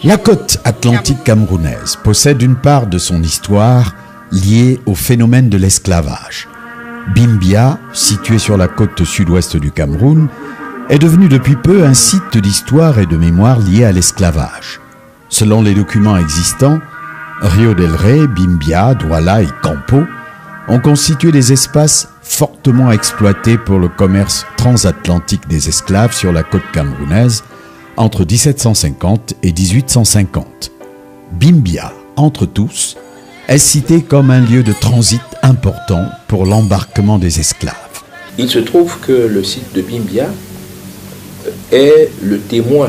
La côte atlantique camerounaise possède une part de son histoire liée au phénomène de l'esclavage. Bimbia, situé sur la côte sud-ouest du Cameroun, est devenu depuis peu un site d'histoire et de mémoire lié à l'esclavage. Selon les documents existants, Rio del Rey, Bimbia, Douala et Campo ont constitué des espaces fortement exploités pour le commerce transatlantique des esclaves sur la côte camerounaise entre 1750 et 1850. Bimbia, entre tous, est cité comme un lieu de transit important pour l'embarquement des esclaves. Il se trouve que le site de Bimbia est le témoin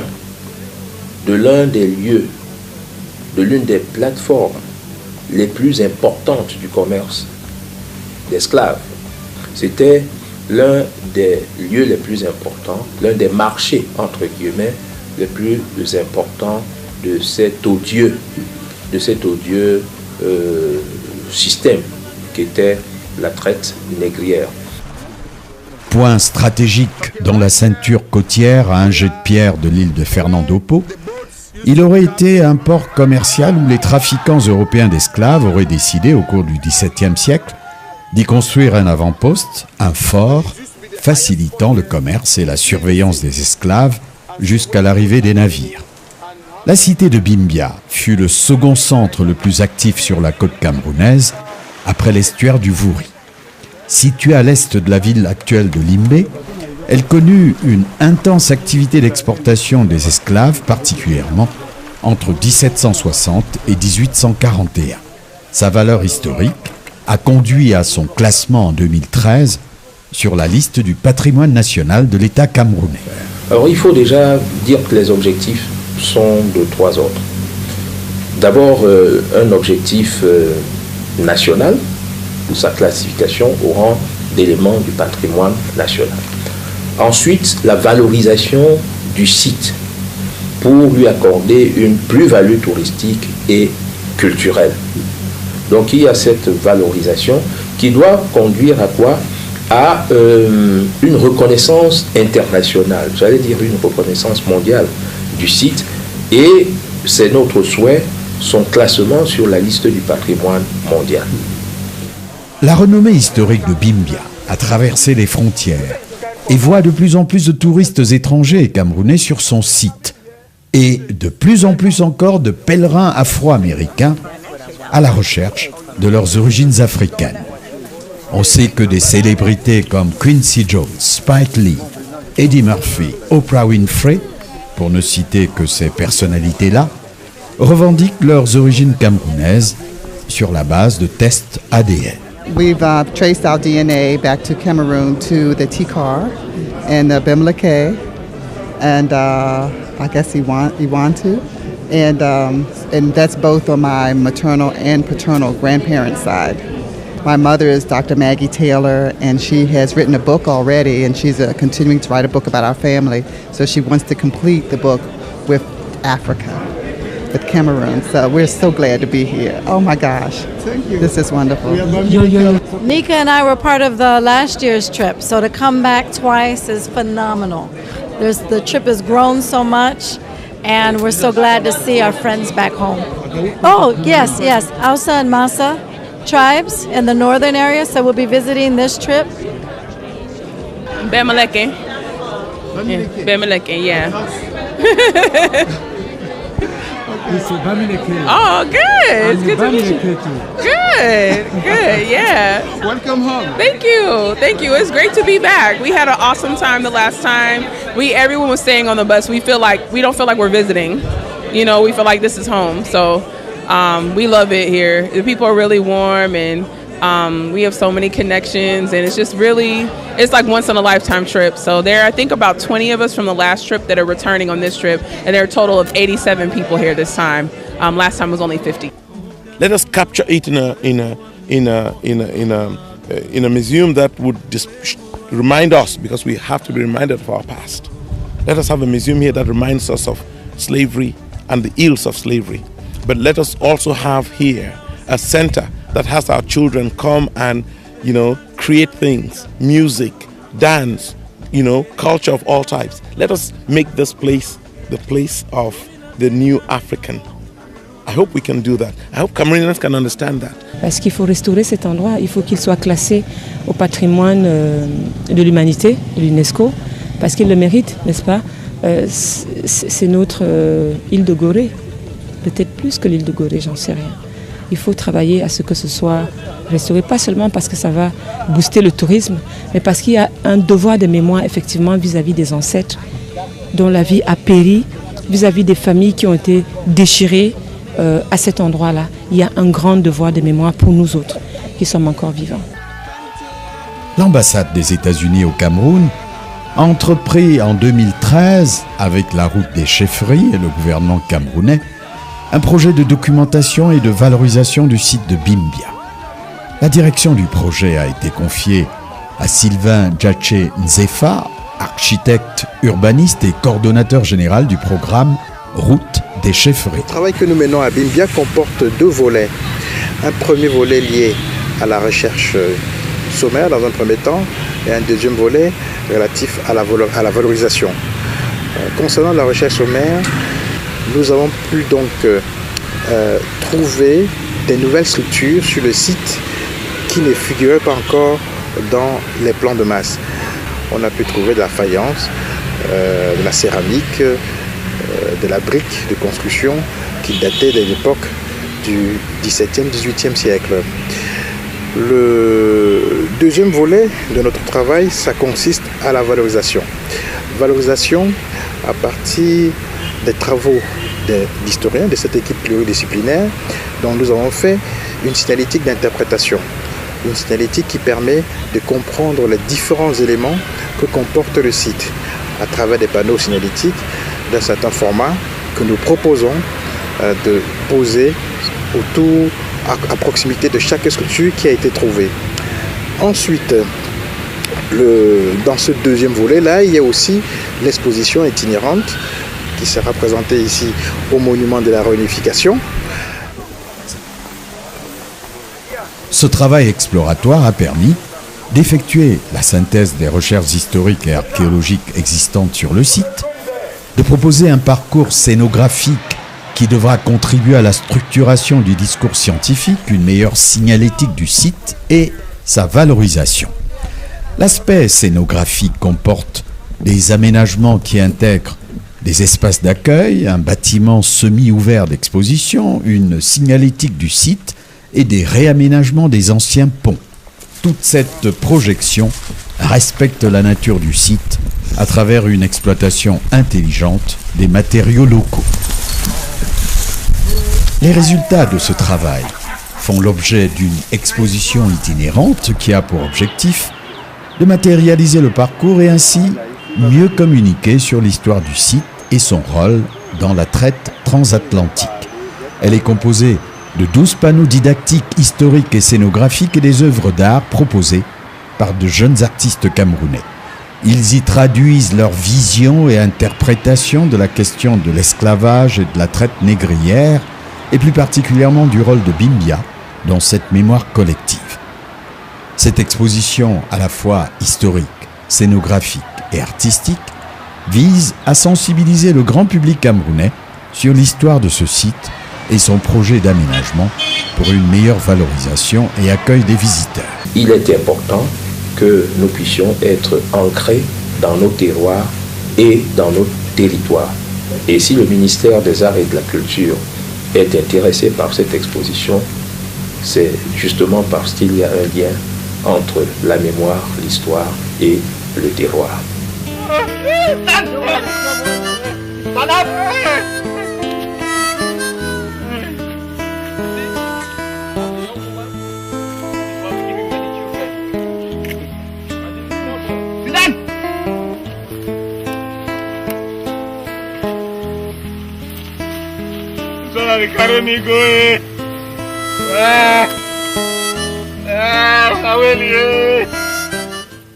de l'un des lieux, de l'une des plateformes les plus importantes du commerce d'esclaves. C'était l'un des lieux les plus importants, l'un des marchés, entre guillemets, les plus importants de cet odieux système qu'était la traite négrière. Point stratégique dans la ceinture côtière à un jet de pierre de l'île de Fernando-Po, il aurait été un port commercial où les trafiquants européens d'esclaves auraient décidé, au cours du XVIIe siècle, d'y construire un avant-poste, un fort, facilitant le commerce et la surveillance des esclaves jusqu'à l'arrivée des navires. La cité de Bimbia fut le second centre le plus actif sur la côte camerounaise, après l'estuaire du Vouri. Située à l'est de la ville actuelle de Limbe, elle connut une intense activité d'exportation des esclaves, particulièrement entre 1760 et 1841. Sa valeur historique a conduit à son classement en 2013 sur la liste du patrimoine national de l'État camerounais. Alors il faut déjà dire que les objectifs sont de trois ordres. D'abord, un objectif national, ou sa classification au rang d'élément du patrimoine national. Ensuite, la valorisation du site pour lui accorder une plus-value touristique et culturelle. Donc il y a cette valorisation qui doit conduire à quoi? À une reconnaissance internationale, j'allais dire une reconnaissance mondiale du site, et c'est notre souhait, son classement sur la liste du patrimoine mondial. La renommée historique de Bimbia a traversé les frontières et voit de plus en plus de touristes étrangers et camerounais sur son site, et de plus en plus encore de pèlerins afro-américains à la recherche de leurs origines africaines. On sait que des célébrités comme Quincy Jones, Spike Lee, Eddie Murphy, Oprah Winfrey, pour ne citer que ces personnalités-là, revendiquent leurs origines camerounaises sur la base de tests ADN. We've traced our DNA back to Cameroon, to the Tikar and the Bemleke, and I guess Iwantu, and that's both on my maternal and paternal grandparents' side. My mother is Dr. Maggie Taylor, and she has written a book already, and she's continuing to write a book about our family. So she wants to complete the book with Africa, with Cameroon. So we're so glad to be here. Oh my gosh, thank you. This is wonderful. Nika and I were part of the last year's trip, so to come back twice is phenomenal. The trip has grown so much, and we're so glad to see our friends back home. Oh, yes, Hausa and Massa tribes in the northern area, so we'll be visiting this trip. Bemleke. Bemleke, yeah. Oh, good. It's good to meet you. Good, yeah. Welcome home. Thank you. It's great to be back. We had an awesome time the last time. Everyone was staying on the bus. We don't feel like we're visiting. You know, we feel like this is home. So we love it here. The people are really warm, and we have so many connections, and it's like once in a lifetime trip. So there are, I think, about 20 of us from the last trip that are returning on this trip, and there are a total of 87 people here this time. Last time was only 50. Let us capture it in a museum that would remind us, because we have to be reminded of our past. Let us have a museum here that reminds us of slavery and the ills of slavery. But let us also have here a center that has our children come and, create things, music, dance, culture of all types. Let us make this place the place of the new African. I hope we can do that. I hope Cameroonians can understand that. Parce qu'il faut restaurer cet endroit, il faut qu'il soit classé au patrimoine de l'humanité, de l'UNESCO, parce qu'il le mérite, n'est-ce pas? C'est notre île de Gorée, peut-être plus que l'île de Gorée, j'en sais rien. Il faut travailler à ce que ce soit restauré, pas seulement parce que ça va booster le tourisme, mais parce qu'il y a un devoir de mémoire effectivement vis-à-vis des ancêtres dont la vie a péri, vis-à-vis des familles qui ont été déchirées à cet endroit-là. Il y a un grand devoir de mémoire pour nous autres qui sommes encore vivants. L'ambassade des États-Unis au Cameroun a entrepris en 2013, avec la route des chefferies et le gouvernement camerounais, un projet de documentation et de valorisation du site de Bimbia. La direction du projet a été confiée à Sylvain Djaché Nzefa, architecte, urbaniste et coordonnateur général du programme Route des chefferies. Le travail que nous menons à Bimbia comporte deux volets. Un premier volet lié à la recherche sommaire dans un premier temps et un deuxième volet relatif à la valorisation. Concernant la recherche sommaire, nous avons pu donc trouver des nouvelles structures sur le site qui ne figuraient pas encore dans les plans de masse. On a pu trouver de la faïence, de la céramique, de la brique de construction qui datait de l'époque du XVIIe, XVIIIe siècle. Le deuxième volet de notre travail, ça consiste à la valorisation. Valorisation à partir des travaux d'historiens de cette équipe pluridisciplinaire dont nous avons fait une signalétique d'interprétation. Une signalétique qui permet de comprendre les différents éléments que comporte le site à travers des panneaux signalétiques d'un certain format que nous proposons de poser autour, à proximité de chaque structure qui a été trouvée. Ensuite, dans ce deuxième volet-là, il y a aussi l'exposition itinérante qui sera présentée ici au Monument de la Réunification. Ce travail exploratoire a permis d'effectuer la synthèse des recherches historiques et archéologiques existantes sur le site, de proposer un parcours scénographique qui devra contribuer à la structuration du discours scientifique, une meilleure signalétique du site et sa valorisation. L'aspect scénographique comporte des aménagements qui intègrent des espaces d'accueil, un bâtiment semi-ouvert d'exposition, une signalétique du site et des réaménagements des anciens ponts. Toute cette projection respecte la nature du site à travers une exploitation intelligente des matériaux locaux. Les résultats de ce travail font l'objet d'une exposition itinérante qui a pour objectif de matérialiser le parcours et ainsi mieux communiquer sur l'histoire du site et son rôle dans la traite transatlantique. Elle est composée de 12 panneaux didactiques, historiques et scénographiques et des œuvres d'art proposées par de jeunes artistes camerounais. Ils y traduisent leur vision et interprétation de la question de l'esclavage et de la traite négrière, et plus particulièrement du rôle de Bimbia dans cette mémoire collective. Cette exposition, à la fois historique, scénographique et artistique, vise à sensibiliser le grand public camerounais sur l'histoire de ce site et son projet d'aménagement pour une meilleure valorisation et accueil des visiteurs. Il est important que nous puissions être ancrés dans nos terroirs et dans nos territoires. Et si le ministère des Arts et de la Culture est intéressé par cette exposition, c'est justement parce qu'il y a un lien entre la mémoire, l'histoire et le terroir.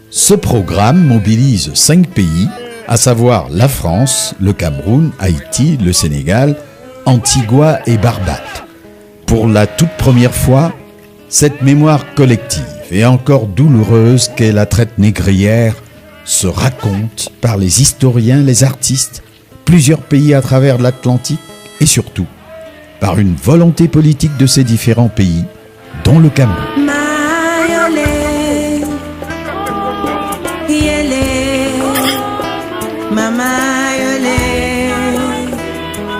Ce programme mobilise 5 pays, à savoir la France, le Cameroun, Haïti, le Sénégal, Antigua et Barbade. Pour la toute première fois, cette mémoire collective et encore douloureuse qu'est la traite négrière se raconte par les historiens, les artistes plusieurs pays à travers l'Atlantique et surtout par une volonté politique de ces différents pays, dont le Cameroun. Mama,